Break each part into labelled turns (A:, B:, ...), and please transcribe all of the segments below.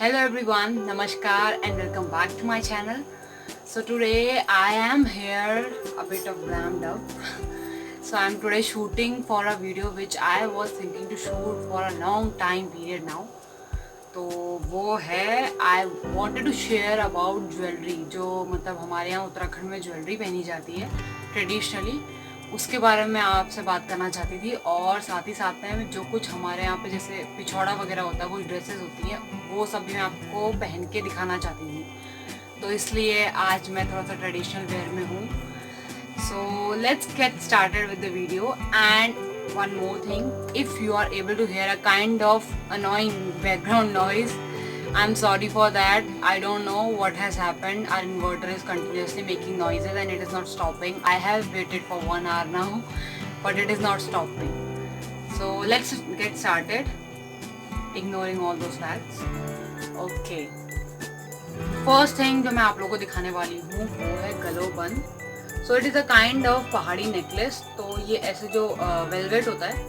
A: Hello everyone, Namaskar and welcome back to my channel. So today I am here a bit of glammed up. So I am today shooting for a video which I was thinking to shoot for a long time period now. तो वो है I wanted to share about jewellery, जो मतलब हमारे यहाँ उत्तराखंड में jewellery पहनी जाती है ट्रेडिशनली, उसके बारे में आपसे बात करना चाहती थी। और साथ ही साथ में जो कुछ हमारे यहाँ पे जैसे पिछौड़ा वगैरह होता है, कुछ ड्रेसेस होती हैं, वो सब भी मैं आपको पहन के दिखाना चाहती थी। तो इसलिए आज मैं थोड़ा सा ट्रेडिशनल वेयर में हूँ। So let's get started with the video. And one more thing, if you are able to hear a kind of annoying background noise, I'm sorry for that. I don't know what has happened. Our inverter is continuously making noises and it is not stopping. I have waited for 1 hour now, but it is not stopping. So let's get started, ignoring all those facts. Okay. First thing जो मैं आप लोगों को दिखाने वाली हूँ वो है गलोबन। So it is a kind of पहाड़ी नेकलेस। तो ये ऐसे जो वेलवेट होता है,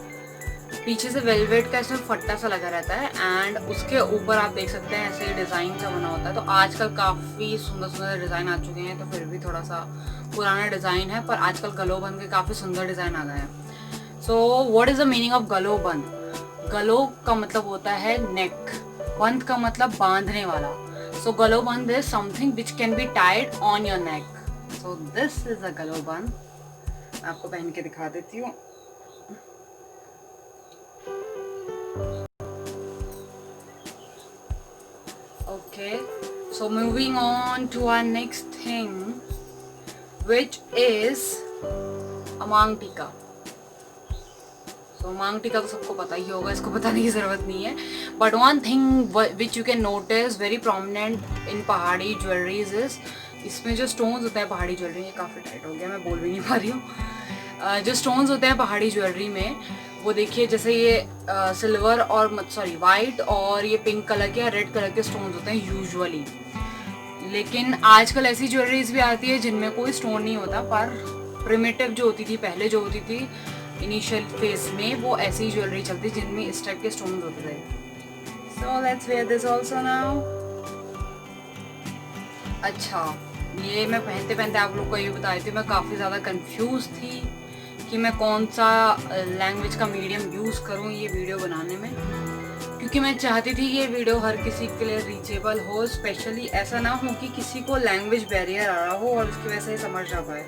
A: पीछे से वेलवेट का ऐसे फट्टा सा लगा रहता है एंड उसके ऊपर आप देख सकते हैं ऐसे डिज़ाइन सा बना होता है। तो आजकल काफ़ी सुंदर सुंदर डिज़ाइन आ चुके हैं, तो फिर भी थोड़ा सा पुराना डिज़ाइन है, पर आजकल गलोबन के काफ़ी सुंदर डिज़ाइन आ गए हैं। So what is the meaning of गलोबन? गलो का मतलब होता है नेक, बंद का मतलब बांधने वाला। सो गलोबंद is something which can be tied on your neck. So this is a गलोबन। मैं आपको पहन के दिखा देती हूँ। Okay, so moving on to our next thing, which is a मांग टीका। So मांग टीका तो सबको पता ही होगा, इसको बताने की ज़रूरत नहीं है। But one thing which you can notice very prominent in पहाड़ी ज्वेलरीज is, इसमें जो स्टोन्स होते हैं पहाड़ी ज्वेलरी, ये काफ़ी टाइट हो गया, मैं बोल भी नहीं पा रही हूँ। जो स्टोन्स होते हैं पहाड़ी ज्वेलरी में, वो देखिए जैसे ये सिल्वर और वाइट और ये पिंक कलर के या रेड कलर के स्टोन्स होते हैं यूजुअली। लेकिन आजकल ऐसी ज्वेलरीज भी आती है जिनमें कोई स्टोन नहीं होता, पर प्रिमिटिव जो होती थी पहले, जो होती थी इनिशियल फेज में, वो ऐसी ज्वेलरी चलती जिनमें इस टाइप के स्टोन्स होते थे। So let's wear this also now. अच्छा, ये मैं पहनते पहनते आप लोग को ये बता रही थी, मैं काफ़ी ज़्यादा कंफ्यूज थी कि मैं कौन सा लैंग्वेज का मीडियम यूज़ करूँ ये वीडियो बनाने में, क्योंकि मैं चाहती थी ये वीडियो हर किसी के लिए रीचेबल हो। स्पेशली ऐसा ना हो कि किसी को लैंग्वेज बैरियर आ रहा हो और उसकी वजह से समझ ना पाए।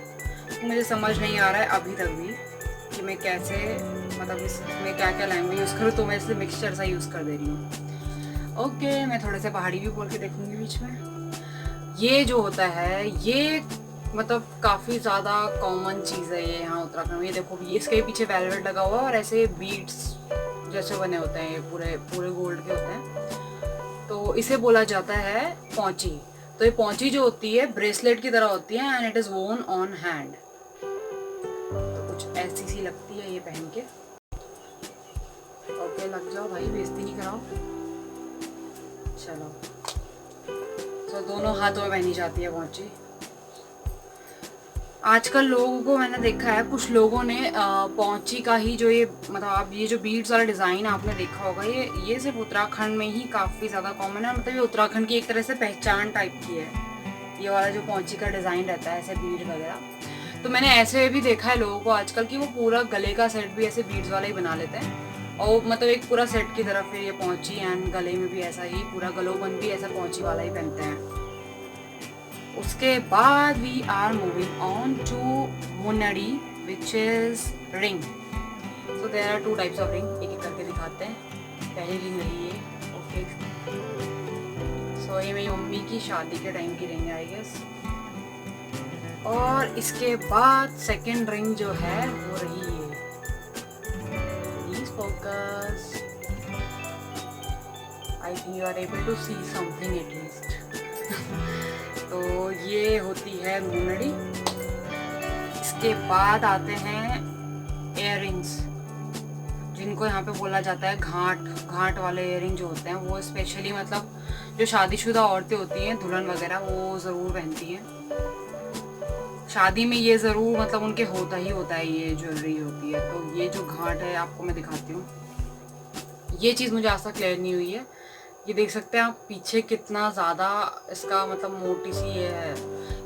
A: तो मुझे समझ नहीं आ रहा है अभी तक भी कि मैं कैसे, मतलब इसमें क्या क्या लैंग्वेज यूज़ करूँ, तो मैं इसलिए मिक्सचर सा यूज़ कर दे रही हूँ। ओके, मैं थोड़े से पहाड़ी भी बोल के देखूँगी बीच में। ये जो होता है ये मतलब काफ़ी ज़्यादा कॉमन चीज़ है ये यहाँ उत्तराखंड में। ये देखो, ये इसके पीछे वेलवेट लगा हुआ है और ऐसे बीड्स जैसे बने होते हैं, ये पूरे पूरे गोल्ड के होते हैं। तो इसे बोला जाता है पौंची। तो ये पौंची जो होती है ब्रेसलेट की तरह होती है एंड इट इज़ वोन ऑन हैंड। तो कुछ ऐसी सी लगती है ये पहन के। ओके, लग जाओ भाई, बेइज्जती नहीं कराओ। चलो, तो दोनों हाथों में पहनी जाती है पौंची। आजकल लोगों को मैंने देखा है, कुछ लोगों ने पौंची का ही जो ये मतलब आप ये जो बीड्स वाला डिज़ाइन आपने देखा होगा, ये सिर्फ उत्तराखंड में ही काफ़ी ज़्यादा कॉमन है। मतलब ये उत्तराखंड की एक तरह से पहचान टाइप की है, ये वाला जो पौंची का डिज़ाइन रहता है ऐसे बीड वगैरह। तो मैंने ऐसे भी देखा है लोगों को आजकल कि वो पूरा गले का सेट भी ऐसे बीड्स वाला ही बना लेते हैं, और मतलब एक पूरा सेट की तरफ फिर ये पौंची एंड गले में भी ऐसा ही पूरा गलोबंद भी ऐसा पौंची वाला ही पहनते हैं। उसके बाद we are moving on to मुन्नड़ी, which is ring. So there are 2 types of ring, एक एक करके दिखाते हैं। पहली रिंग रही है, ओके। सो ये मेरी मम्मी की शादी के टाइम की रिंग है आई गेस। और इसके बाद सेकेंड रिंग जो है वो रही है, please focus, I think you are able to see something at least. तो ये होती है मुन्नड़ी। इसके बाद आते हैं इयररिंग्स, जिनको यहाँ पे बोला जाता है घाट वाले इयररिंग जो होते हैं, वो स्पेशली मतलब जो शादीशुदा औरतें होती हैं, दुल्हन वगैरह, वो ज़रूर पहनती हैं। शादी में ये ज़रूर मतलब उनके होता ही होता है, ये ज्वेलरी होती है। तो ये जो घाट है आपको मैं दिखाती हूँ। ये चीज़ मुझे आज तक क्लियर नहीं हुई है ये देख सकते हैं आप पीछे कितना ज़्यादा इसका मतलब मोटी सी ये है।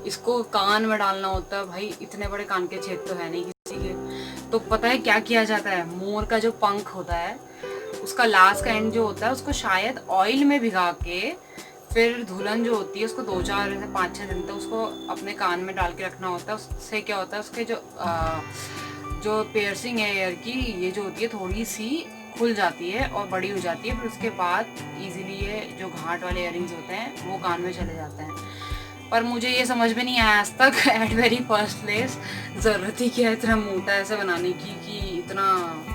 A: इसको कान में डालना होता है भाई, इतने बड़े कान के छेद तो है नहीं किसी के। तो पता है क्या किया जाता है, मोर का जो पंख होता है उसका लास्ट का एंड जो होता है उसको शायद ऑयल में भिगा के फिर दुल्हन जो होती है उसको 2-4 से 5-6 दिन तक उसको अपने कान में डाल के रखना होता है। उससे क्या होता है, उसके जो पियर्सिंग है ईयर की, ये जो होती है थोड़ी सी खुल जाती है और बड़ी हो जाती है। फिर उसके बाद इजीली ये जो घाट वाले इयररिंग्स होते हैं वो कान में चले जाते हैं। पर मुझे ये समझ में नहीं आया आज तक एट वेरी फर्स्ट प्लेस, ज़रूरत ही क्या है इतना मोटा ऐसे बनाने की कि इतना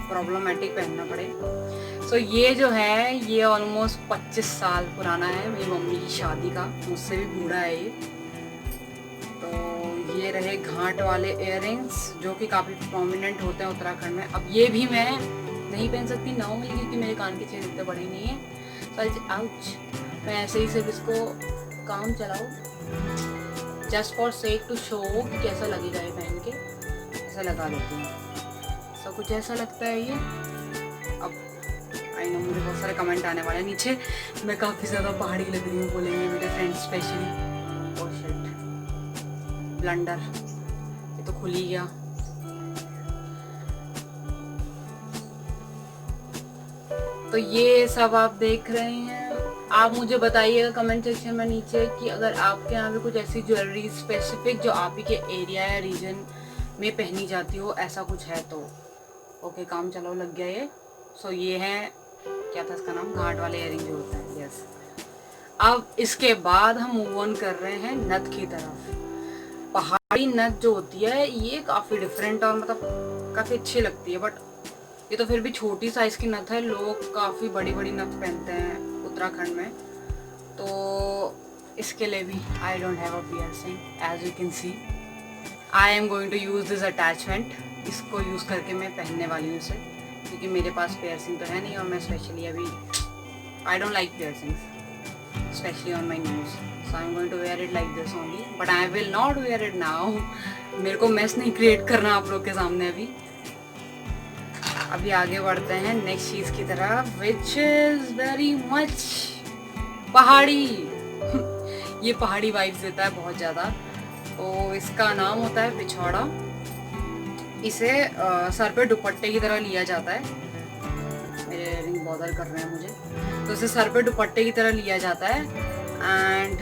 A: प्रॉब्लमेटिक पहनना पड़े। सो ये जो है ये ऑलमोस्ट 25 साल पुराना है, मेरी मम्मी की शादी का, मुझसे भी बूढ़ा है ये। तो ये रहे घाट वाले इयररिंग्स जो कि काफ़ी प्रोमिनेंट होते हैं उत्तराखंड में। अब ये भी मैं नहीं पहन सकती नॉर्मली क्योंकि मेरे कान के छेद इतने बड़े नहीं है। तो आउच, मैं ऐसे ही सिर्फ इसको काम चलाओ just for sake to show कि कैसा लगेगा ये पहन के, ऐसा लगा लेती हूँ। सो कुछ ऐसा लगता है ये। अब आई नो मुझे बहुत सारे कमेंट आने वाले हैं नीचे, मैं काफ़ी ज़्यादा पहाड़ी लग रही हूँ बोलेंगे मेरे friends specially. Oh shit, blunder, ये तो खुल ही गया। तो ये सब आप देख रहे हैं। आप मुझे बताइएगा कमेंट सेक्शन में नीचे कि अगर आपके यहाँ भी कुछ ऐसी ज्वेलरी स्पेसिफिक जो आप ही के एरिया या रीजन में पहनी जाती हो, ऐसा कुछ है तो। ओके, काम चलो लग गया ये। सो ये है, क्या था इसका नाम, घाट वाले इयररिंग जो होता है। यस, अब इसके बाद हम मूव ऑन कर रहे हैं नथ की तरफ। पहाड़ी नथ जो होती है ये काफ़ी डिफरेंट और मतलब काफ़ी अच्छी लगती है, बट ये तो फिर भी छोटी साइज़ की नथ है। लोग काफ़ी बड़ी बड़ी नथ पहनते हैं उत्तराखंड में। तो इसके लिए भी I don't have a piercing, as you can see. I am going to use this attachment. इसको यूज़ करके मैं पहनने वाली हूँ इसे, क्योंकि मेरे पास पियर्सिंग तो है नहीं और मैं स्पेशली अभी I don't like piercings specially on my nose. So I am going to wear it like this only, but I will not wear it now. मेरे को मेस नहीं क्रिएट करना आप लोग के सामने अभी आगे बढ़ते हैं नेक्स्ट चीज़ की तरफ, विच इज़ वेरी मच पहाड़ी। ये पहाड़ी वाइब्स देता है बहुत ज़्यादा। तो इसका नाम होता है पिछौड़ा। इसे सर पे दुपट्टे की तरह लिया जाता है। मेरे रिंग बॉदर कर रहे हैं मुझे। तो इसे सर पे दुपट्टे की तरह लिया जाता है। And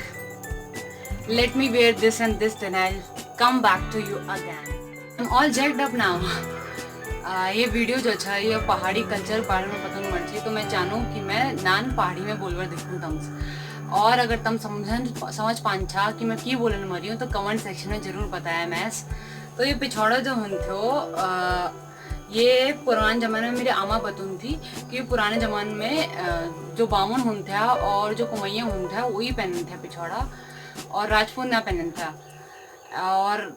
A: let me wear this and this, then I come back to you again. I am all jacked up now. ये वीडियो जो अच्छा है ये पहाड़ी कल्चर बारे में पता नहीं मर्जी, तो मैं जानूँ कि मैं नान पहाड़ी में बोलवर दिखूँ तम। और अगर तुम समझ पांछा कि मैं की बोलने मरी हूँ तो कमेंट सेक्शन में ज़रूर बताया मैस। तो ये पिछौड़ा जो हुन थो ये पुराने ज़माने में मेरी आमा बतून थी कि पुराने ज़माने में जो बामुन हुन था और जो कुमैया हुन था वही पहन था पिछौड़ा, और राजपूत ना पहन था। और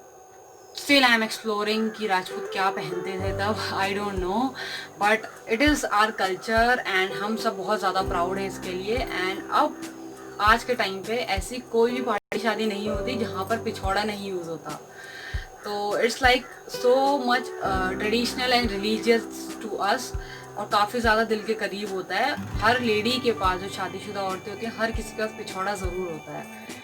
A: स्टिल आई एम एक्सप्लोरिंग कि राजपूत क्या पहनते थे तब, I don't know, but it is our culture and हम सब बहुत ज़्यादा प्राउड है इसके लिए। एंड अब आज के टाइम पे ऐसी कोई भी पार्टी शादी नहीं होती जहाँ पर पिछौड़ा नहीं यूज़ होता। तो it's like so much traditional and religious to us, और काफ़ी ज़्यादा दिल के करीब होता है। हर लेडी के पास, जो शादीशुदा औरतें होती हैं, हर किसी के पास पिछौड़ा ज़रूर होता है।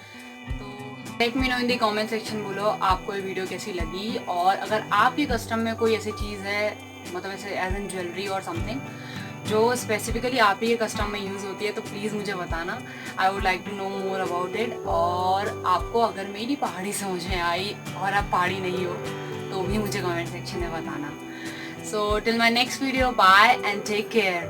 A: लेट मी नो इन दी कमेंट सेक्शन, बोलो आपको ये वीडियो कैसी लगी, और अगर आपके कस्टम में कोई ऐसी चीज़ है, मतलब ऐसे एज एन ज्वेलरी और समथिंग जो स्पेसिफिकली आप ही के कस्टम में यूज़ होती है, तो प्लीज़ मुझे बताना। I would like to know more about it. और आपको अगर मेरी पहाड़ी समझ में आई और आप पहाड़ी नहीं हो तो भी मुझे कमेंट सेक्शन में बताना। So till my next video, bye and take care.